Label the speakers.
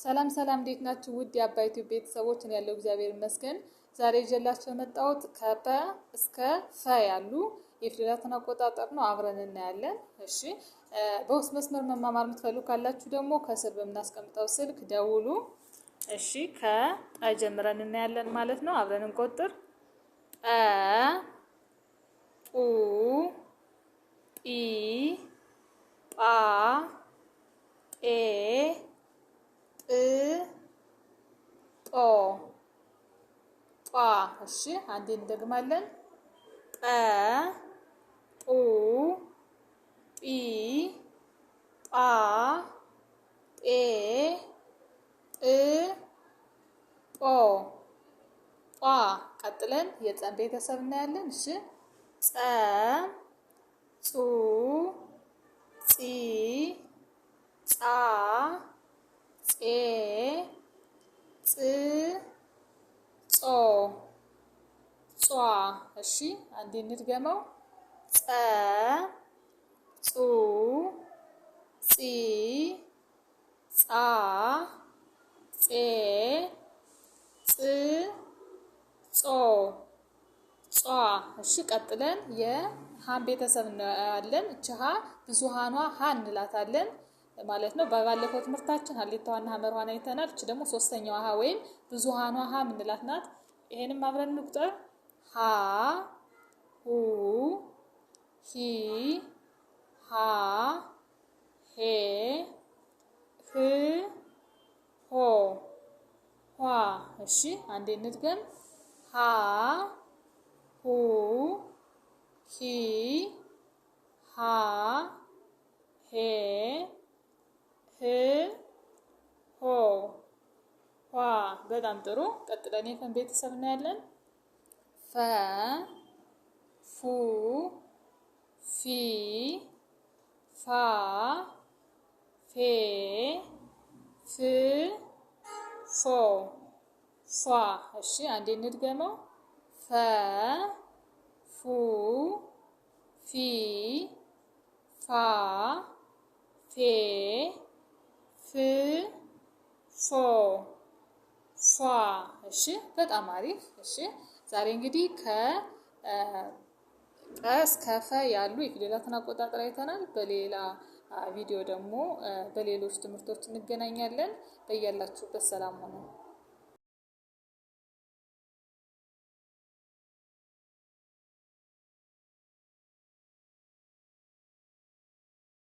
Speaker 1: ሰላም ሰላም፣ እንዴት ናችሁ? ውድ የአባይ ቲዩብ ቤተሰቦች፣ እኔ ያለው እግዚአብሔር ይመስገን። ዛሬ ይዤላችሁ የመጣሁት ከፐ እስከ ፈ ያሉ የፊደላትን አቆጣጠር ነው። አብረን እናያለን። እሺ፣ በውስጥ መስመር መማማር የምትፈልጉ ካላችሁ ደግሞ ከስር በምናስቀምጠው ስልክ ደውሉ። እሺ፣ ከጠ ጀምረን እናያለን ማለት ነው። አብረን እንቆጥር። ጠ ጡ ጢ ጳ ጤ ጥ ጦ ጧ። እሺ አንዴ እንደግማለን። ጠ ጡ ጢ ጳ ጤ ጥ ጦ ጧ። ቀጥለን የጸን ቤተሰብ እናያለን። እሺ ጸ ጹ ጺ ጻ ጼ ጽ ጾ ጿ። እሺ አንዴ እንድገመው። ጸ ጹ ጺ ጻ ጼ ጽ ጾ ጿ። እሺ ቀጥለን የሀን ቤተሰብ እናያለን። እቺ ሀ ብዙሃኗ ሀ እንላታለን ማለት ነው። ባለፈው ትምህርታችን ሀሌታዋና ሀመርዋን አይተናል። እቺ ደግሞ ሶስተኛዋ ሀ ወይም ብዙሃኗ ሀ ምንላት ናት። ይሄንም አብረን እንቁጠር። ሀ ሁ ሂ ሃ ሄ ህ ሆ ኋ። እሺ አንዴ እንድገም። ሀ ሁ ሂ ሃ ሄ ህ ሆ ኋ። በጣም ጥሩ። ቀጥለን የፈን ቤተሰብ እናያለን። ፈ ፉ ፊ ፋ ፌ ፍ ፎ ፏ። እሺ አንዴ እንድገመው። ፈ ፉ ፊ ፋ ፌ ፍ ፎ ፏ። እሺ በጣም አሪፍ። እሺ ዛሬ እንግዲህ ከጠ እስከ ፈ ያሉ የፊደላትን አቆጣጠር አይተናል። በሌላ ቪዲዮ ደግሞ በሌሎች ትምህርቶች እንገናኛለን። በያላችሁበት ሰላም ሆኑ።